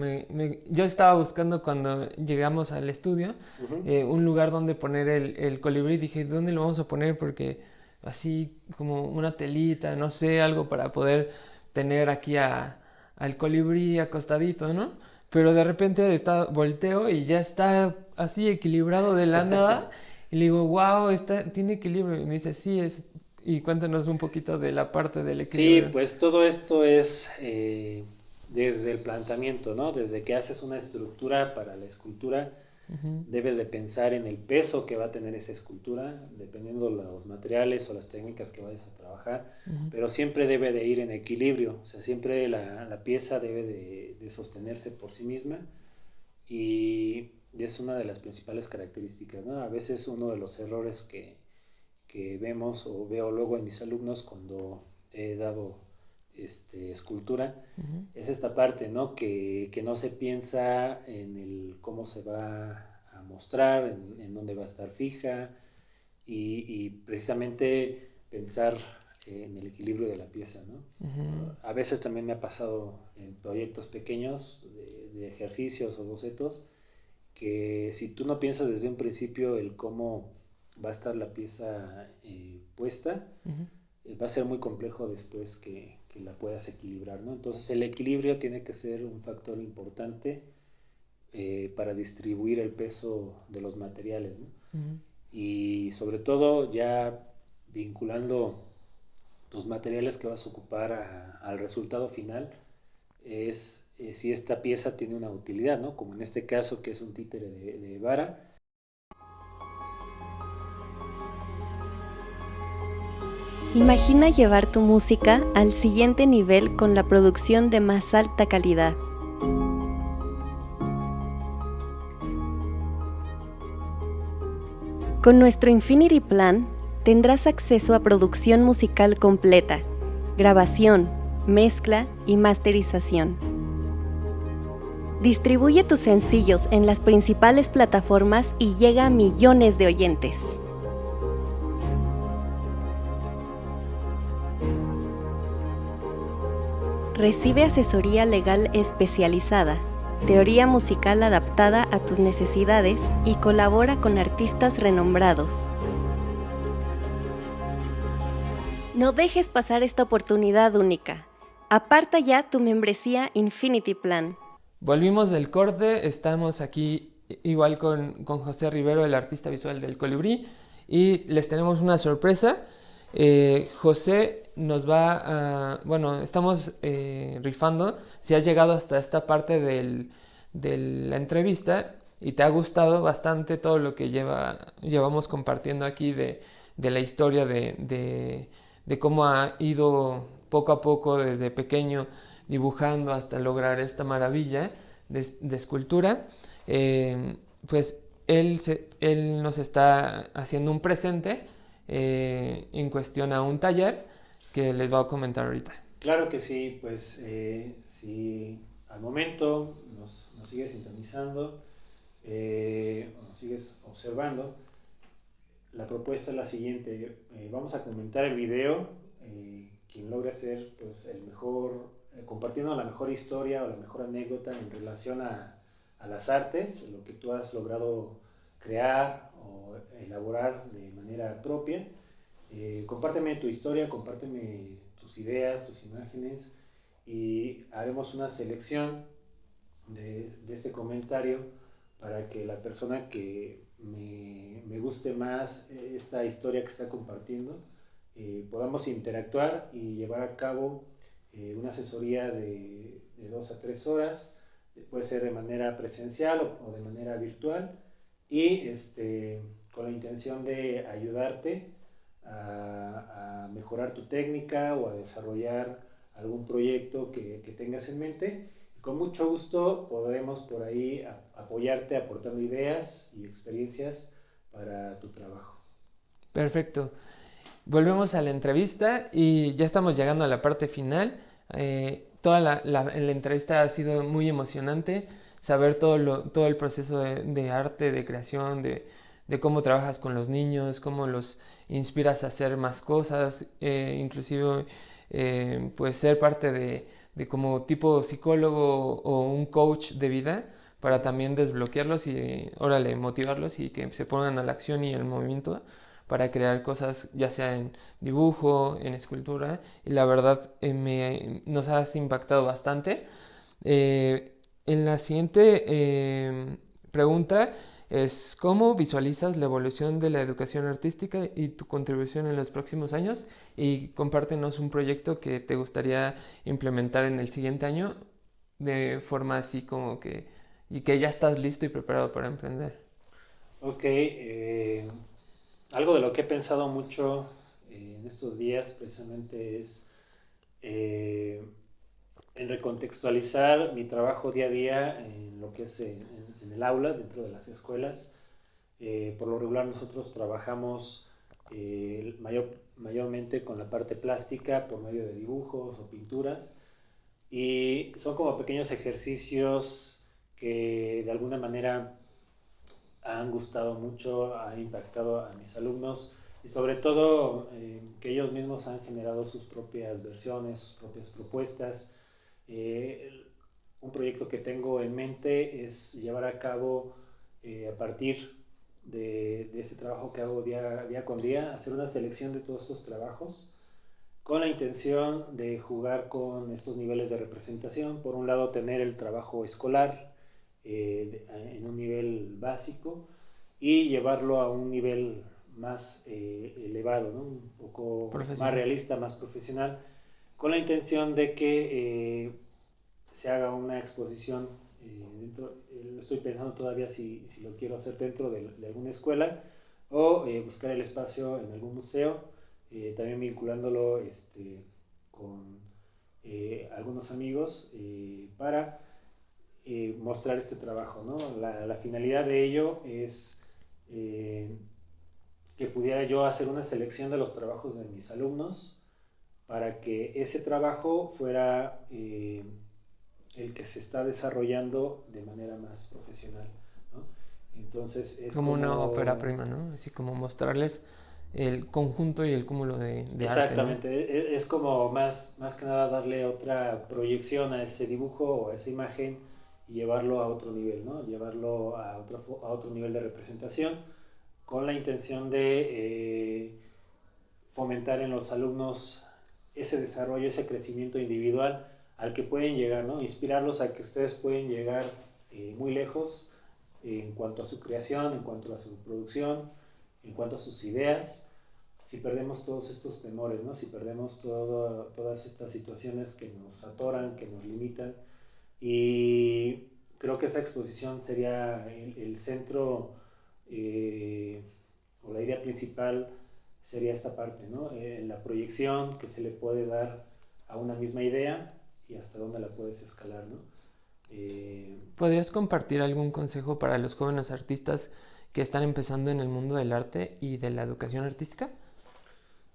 Yo estaba buscando cuando llegamos al estudio Uh-huh. un lugar donde poner el colibrí. Dije, ¿dónde lo vamos a poner? Porque así como una telita, no sé, algo para poder tener aquí al colibrí acostadito, ¿no? Pero de repente volteo y ya está así equilibrado de la nada. Y le digo, wow, tiene equilibrio. Y me dice, sí, es. Y cuéntanos un poquito de la parte del equilibrio. Sí, pues todo esto es desde el planteamiento, ¿no? Desde que haces una estructura para la escultura, Uh-huh. debes de pensar en el peso que va a tener esa escultura, dependiendo los materiales o las técnicas que vayas a trabajar, Uh-huh. pero siempre debe de ir en equilibrio, o sea, siempre la pieza debe de sostenerse por sí misma y es una de las principales características, ¿no? A veces uno de los errores que que vemos o veo luego en mis alumnos cuando he dado escultura, es esta parte, ¿no? Que no se piensa en el cómo se va a mostrar, en dónde va a estar fija, y precisamente pensar en el equilibrio de la pieza, ¿no? A veces también me ha pasado en proyectos pequeños de ejercicios o bocetos, que si tú no piensas desde un principio el cómo va a estar la pieza puesta, va a ser muy complejo después que la puedas equilibrar, ¿no? Entonces el equilibrio tiene que ser un factor importante para distribuir el peso de los materiales, ¿no? Y sobre todo ya vinculando los materiales que vas a ocupar al resultado final, es si esta pieza tiene una utilidad, ¿no? Como en este caso, que es un títere de vara. Imagina llevar tu música al siguiente nivel con la producción de más alta calidad. Con nuestro Infinity Plan tendrás acceso a producción musical completa, grabación, mezcla y masterización. Distribuye tus sencillos en las principales plataformas y llega a millones de oyentes. Recibe asesoría legal especializada, teoría musical adaptada a tus necesidades y colabora con artistas renombrados. No dejes pasar esta oportunidad única. Aparta ya tu membresía Infinity Plan. Volvimos del corte, estamos aquí igual con José Rivero, el artista visual del Colibrí, y les tenemos una sorpresa. José nos va a... Bueno, estamos rifando. Si has llegado hasta esta parte de la entrevista y te ha gustado bastante todo lo que llevamos compartiendo aquí de la historia de cómo ha ido poco a poco desde pequeño dibujando hasta lograr esta maravilla de escultura, pues él nos está haciendo un presente en cuestión a un taller que les va a comentar ahorita. Claro que sí, pues si al momento nos sigues sintonizando o nos sigues observando, la propuesta es la siguiente. Vamos a comentar el video, quien logre ser pues, el mejor, compartiendo la mejor historia o la mejor anécdota en relación a las artes, lo que tú has logrado crear o elaborar de manera propia. Compárteme tu historia, compárteme tus ideas, tus imágenes, y haremos una selección de este comentario para que la persona que me guste más esta historia que está compartiendo, podamos interactuar y llevar a cabo una asesoría de 2 a 3 horas, puede ser de manera presencial o de manera virtual, y con la intención de ayudarte a mejorar tu técnica o a desarrollar algún proyecto que tengas en mente. Con mucho gusto podremos por ahí apoyarte aportando ideas y experiencias para tu trabajo. Perfecto. Volvemos a la entrevista y ya estamos llegando a la parte final. Toda la entrevista ha sido muy emocionante, saber todo el proceso de arte, de creación, de cómo trabajas con los niños, cómo los inspiras a hacer más cosas, inclusive pues ser parte de como tipo psicólogo o un coach de vida para también desbloquearlos y motivarlos y que se pongan a la acción y al movimiento para crear cosas, ya sea en dibujo, en escultura, y la verdad nos has impactado bastante. En la siguiente pregunta es: ¿cómo visualizas la evolución de la educación artística y tu contribución en los próximos años? Y compártenos un proyecto que te gustaría implementar en el siguiente año de forma así como que ya estás listo y preparado para emprender. Ok, algo de lo que he pensado mucho en estos días precisamente es en recontextualizar mi trabajo día a día en lo que es en el aula, dentro de las escuelas. Por lo regular nosotros trabajamos mayormente con la parte plástica por medio de dibujos o pinturas, y son como pequeños ejercicios que de alguna manera han gustado mucho, han impactado a mis alumnos y sobre todo que ellos mismos han generado sus propias versiones, sus propias propuestas. Un proyecto que tengo en mente es llevar a cabo a partir de ese trabajo que hago día con día, hacer una selección de todos estos trabajos con la intención de jugar con estos niveles de representación. Por un lado, tener el trabajo escolar en un nivel básico y llevarlo a un nivel más elevado, ¿no? Un poco más realista, más profesional, con la intención de que se haga una exposición estoy pensando todavía si lo quiero hacer dentro de alguna escuela o buscar el espacio en algún museo, también vinculándolo con algunos amigos para mostrar este trabajo, ¿no? La finalidad de ello es que pudiera yo hacer una selección de los trabajos de mis alumnos para que ese trabajo fuera el que se está desarrollando de manera más profesional, ¿no? Entonces es como una ópera prima, ¿no? Así como mostrarles el conjunto y el cúmulo de exactamente, arte, ¿no? Es como más que nada darle otra proyección a ese dibujo o a esa imagen y llevarlo a otro nivel, ¿no? Llevarlo a otro nivel de representación con la intención de fomentar en los alumnos ese desarrollo, ese crecimiento individual al que pueden llegar, ¿no? Inspirarlos a que ustedes pueden llegar muy lejos en cuanto a su creación, en cuanto a su producción, en cuanto a sus ideas, si perdemos todos estos temores, ¿no? Si perdemos todas estas situaciones que nos atoran, que nos limitan, y creo que esa exposición sería el centro o la idea principal sería esta parte, ¿no? La proyección que se le puede dar a una misma idea y hasta dónde la puedes escalar, ¿no? ¿Podrías compartir algún consejo para los jóvenes artistas que están empezando en el mundo del arte y de la educación artística?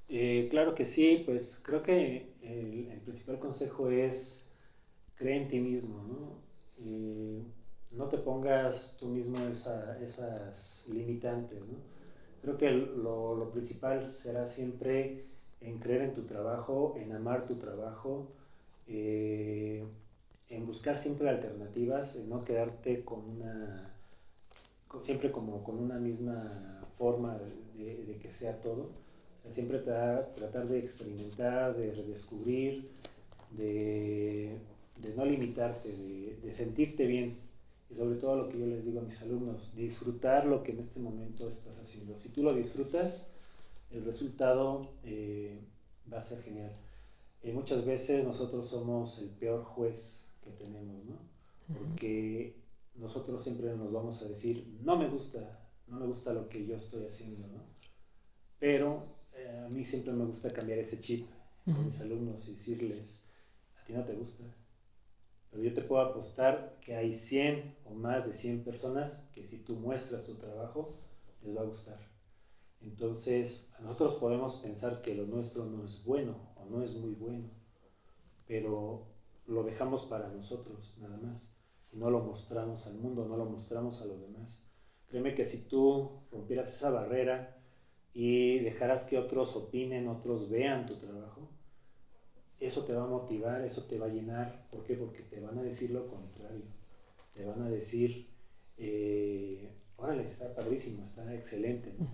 Claro que sí, pues creo que el principal consejo es cree en ti mismo, ¿no? No te pongas tú mismo esas limitantes, ¿no? Creo que lo principal será siempre en creer en tu trabajo, en amar tu trabajo, en buscar siempre alternativas, en no quedarte siempre como con una misma forma de que sea todo. O sea, siempre tratar de experimentar, de redescubrir, de no limitarte, de sentirte bien. Y sobre todo lo que yo les digo a mis alumnos, disfrutar lo que en este momento estás haciendo. Si tú lo disfrutas, el resultado va a ser genial. Muchas veces nosotros somos el peor juez que tenemos, ¿no? Porque nosotros siempre nos vamos a decir, no me gusta lo que yo estoy haciendo, ¿no? Pero a mí siempre me gusta cambiar ese chip con mis alumnos y decirles, a ti no te gusta, pero yo te puedo apostar que hay 100 o más de 100 personas que si tú muestras tu trabajo, les va a gustar. Entonces, nosotros podemos pensar que lo nuestro no es bueno o no es muy bueno, pero lo dejamos para nosotros nada más y no lo mostramos al mundo, no lo mostramos a los demás. Créeme que si tú rompieras esa barrera y dejaras que otros opinen, otros vean tu trabajo, eso te va a motivar, eso te va a llenar. ¿Por qué? Porque te van a decir lo contrario. Te van a decir, órale, está padrísimo, está excelente, ¿no?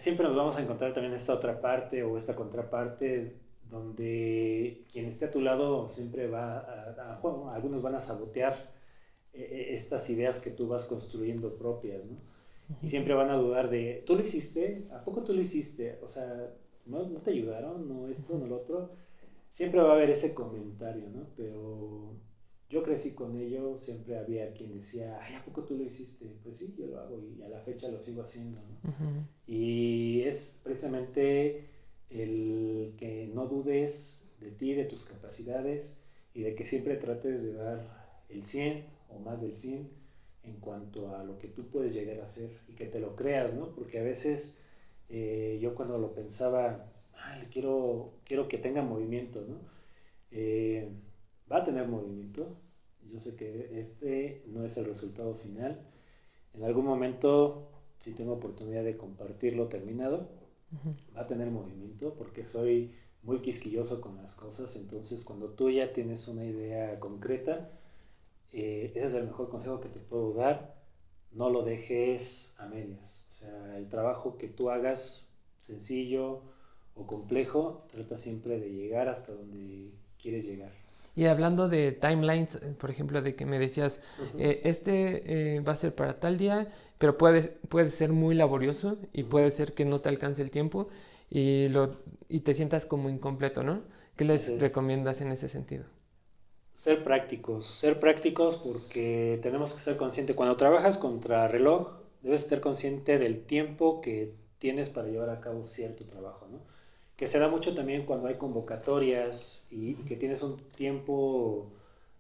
Siempre nos vamos a encontrar también esta otra parte o esta contraparte donde quien esté a tu lado siempre bueno, algunos van a sabotear estas ideas que tú vas construyendo propias, ¿no? Y siempre van a dudar de, ¿tú lo hiciste? ¿A poco tú lo hiciste? O sea, ¿no te ayudaron? ¿No esto, no lo otro? Siempre va a haber ese comentario, ¿no? Pero yo crecí con ello, siempre había quien decía, ay, ¿a poco tú lo hiciste? Pues sí, yo lo hago y a la fecha lo sigo haciendo, ¿no? Y es precisamente el que no dudes de ti, de tus capacidades y de que siempre trates de dar el 100 o más del 100 en cuanto a lo que tú puedes llegar a hacer y que te lo creas, ¿no? Porque a veces Yo cuando lo pensaba, quiero que tenga movimiento, ¿no? Eh, Va a tener movimiento. Yo sé que este no es el resultado final. En algún momento, si tengo oportunidad de compartirlo terminado, va a tener movimiento porque soy muy quisquilloso con las cosas. Entonces, cuando tú ya tienes una idea concreta, ese es el mejor consejo que te puedo dar. No lo dejes a medias. O sea, el trabajo que tú hagas, sencillo o complejo, trata siempre de llegar hasta donde quieres llegar. Y hablando de timelines, por ejemplo, de que me decías, Uh-huh. va a ser para tal día, pero puede ser muy laborioso y Uh-huh. puede ser que no te alcance el tiempo y te sientas como incompleto, ¿no? ¿Qué Así les es. recomiendas en ese sentido? Ser prácticos porque tenemos que ser conscientes. Cuando trabajas contra reloj, debes ser consciente del tiempo que tienes para llevar a cabo cierto trabajo, ¿no? Que se da mucho también cuando hay convocatorias y que tienes un tiempo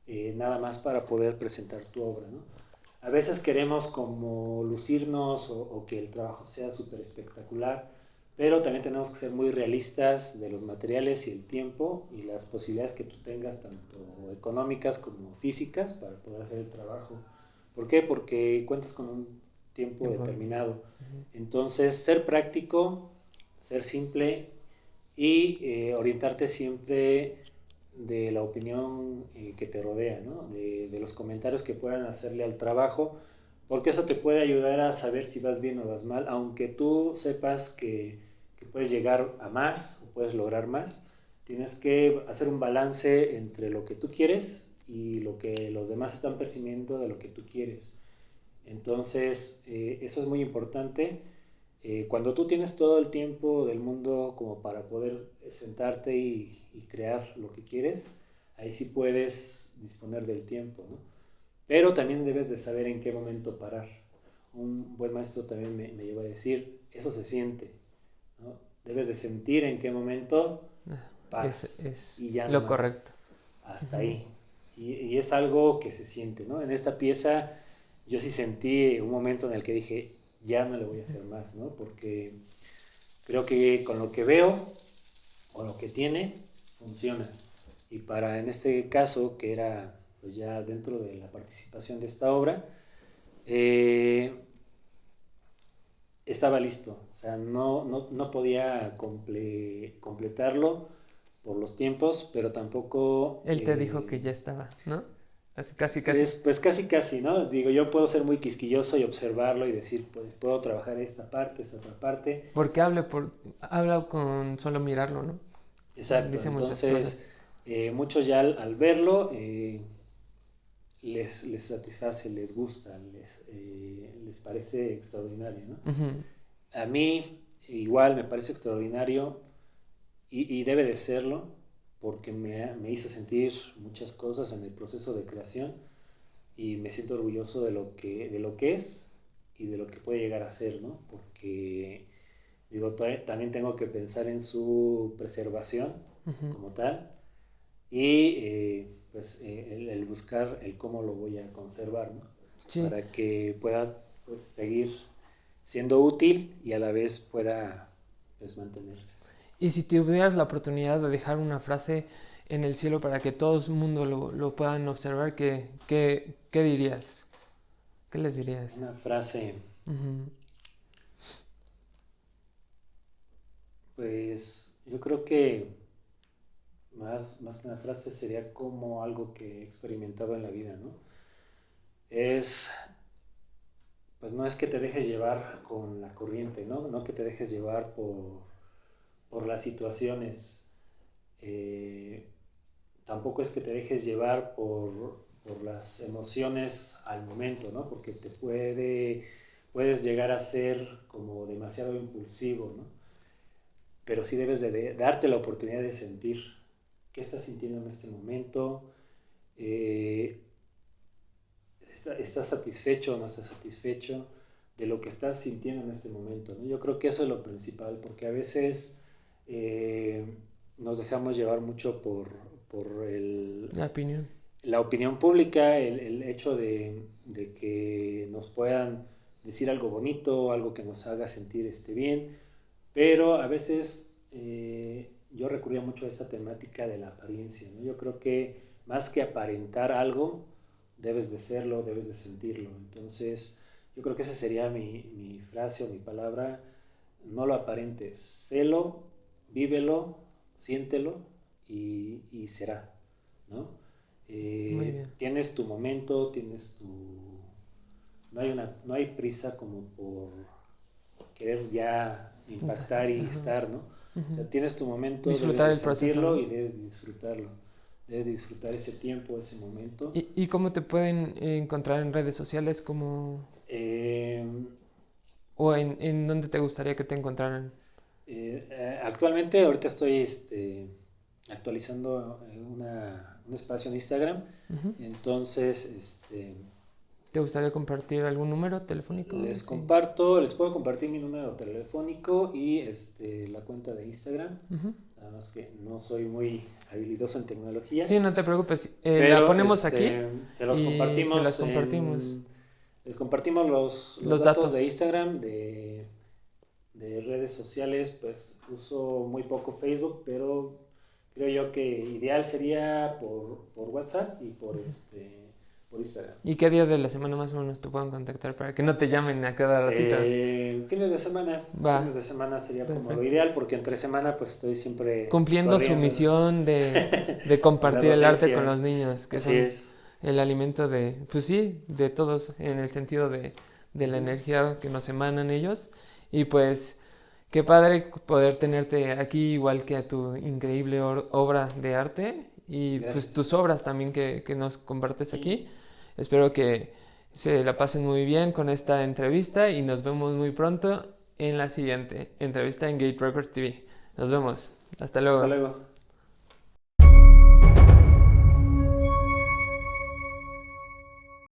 nada más para poder presentar tu obra, ¿no? A veces queremos como lucirnos o que el trabajo sea súper espectacular, pero también tenemos que ser muy realistas de los materiales y el tiempo y las posibilidades que tú tengas, tanto económicas como físicas, para poder hacer el trabajo. ¿Por qué? Porque cuentas con un tiempo Tiempo. determinado. Ujú. Entonces, ser práctico, ser simple y orientarte siempre de la opinión que te rodea, ¿no? De los comentarios que puedan hacerle al trabajo, porque eso te puede ayudar a saber si vas bien o vas mal, aunque tú sepas que puedes llegar a más o puedes lograr más, tienes que hacer un balance entre lo que tú quieres y lo que los demás están percibiendo de lo que tú quieres. Entonces, eso es muy importante. Cuando tú tienes todo el tiempo del mundo como para poder sentarte y crear lo que quieres, ahí sí puedes disponer del tiempo, ¿no? Pero también debes de saber en qué momento parar. Un buen maestro también me lleva a decir, eso se siente, ¿no? Debes de sentir en qué momento Ah, paras es y ya no lo más, correcto. hasta Ujú. ahí. Y es algo que se siente, ¿no? En esta pieza yo sí sentí un momento en el que dije, ya no le voy a hacer más, ¿no? Porque creo que con lo que veo o lo que tiene, funciona. Y para en este caso, que era pues ya dentro de la participación de esta obra, eh, estaba listo. O sea, no podía completarlo por los tiempos, pero tampoco Él te dijo que ya estaba, ¿no? Así, casi, casi. pues casi casi, ¿no? Digo, yo puedo ser muy quisquilloso y observarlo y decir, pues puedo trabajar esta otra parte. Porque habla con solo mirarlo, ¿no? Exacto, Dice muchas cosas. entonces muchos ya al verlo les satisface, les gusta, les parece extraordinario, ¿no? Ujú. A mí igual me parece extraordinario y debe de serlo porque me hizo sentir muchas cosas en el proceso de creación y me siento orgulloso de lo que es y de lo que puede llegar a ser, ¿no? Porque digo, también tengo que pensar en su preservación Ujú. como tal y pues el buscar el cómo lo voy a conservar, ¿no? Sí. Para que pueda pues seguir siendo útil y a la vez pueda pues mantenerse. Y si tuvieras la oportunidad de dejar una frase en el cielo para que todo el mundo lo puedan observar, ¿qué dirías? ¿Qué les dirías? Una frase, Ujú. pues yo creo que más que una frase sería como algo que he experimentado en la vida, ¿no? Es, pues no es que te dejes llevar con la corriente, ¿no? No que te dejes llevar por las situaciones. Eh, Tampoco es que te dejes llevar por las emociones al momento, ¿no? Porque puedes llegar a ser como demasiado impulsivo, ¿no? Pero sí debes de darte la oportunidad de sentir qué estás sintiendo en este momento, eh, estás satisfecho o no estás satisfecho de lo que estás sintiendo en este momento, ¿no? Yo creo que eso es lo principal, porque a veces eh, nos dejamos llevar mucho por La opinión. la opinión pública, el hecho de que nos puedan decir algo bonito, algo que nos haga sentir bien, pero a veces yo recurría mucho a esta temática de la apariencia, ¿no? Yo creo que más que aparentar algo, debes de serlo, debes de sentirlo. Entonces, yo creo que esa sería mi frase o mi palabra: no lo aparentes, sélo, vívelo, siéntelo y será, ¿no? Muy bien. Tienes tu momento, no hay prisa como por querer ya impactar y estar, ¿no? O sea, tienes tu momento, Disfrutar debes el de proceso, sentirlo, ¿no? y debes disfrutarlo. Debes disfrutar ese tiempo, ese momento. ¿Y cómo te pueden encontrar en redes sociales? Eh, ¿O en dónde te gustaría que te encontraran? Actualmente, ahorita estoy actualizando un espacio en Instagram. Ujú. Entonces, ¿Te gustaría compartir algún número telefónico? les Sí. puedo compartir mi número telefónico y la cuenta de Instagram. Ujú. Nada más que no soy muy habilidoso en tecnología. Sí, no te preocupes. Pero, la ponemos aquí se los y compartimos. se las compartimos. Les compartimos los datos de Instagram, de redes sociales. Pues uso muy poco Facebook, pero creo yo que ideal sería por WhatsApp y por Instagram. ¿Y qué día de la semana más o menos te pueden contactar para que no te llamen a cada ratito? Fines de semana. Va. Fines de semana sería como Perfecto. lo ideal, porque entre semana pues estoy siempre Cumpliendo su corriendo, ¿no? misión de compartir La el arte docencia. con los niños, que Así son es. el alimento pues sí, de todos, en el sentido de la energía que nos emanan ellos. Y pues, qué padre poder tenerte aquí, igual que a tu increíble obra de arte y pues Gracias. tus obras también que nos compartes aquí. Espero que se la pasen muy bien con esta entrevista y nos vemos muy pronto en la siguiente entrevista en Gate Records TV. Nos vemos. Hasta luego. Hasta luego.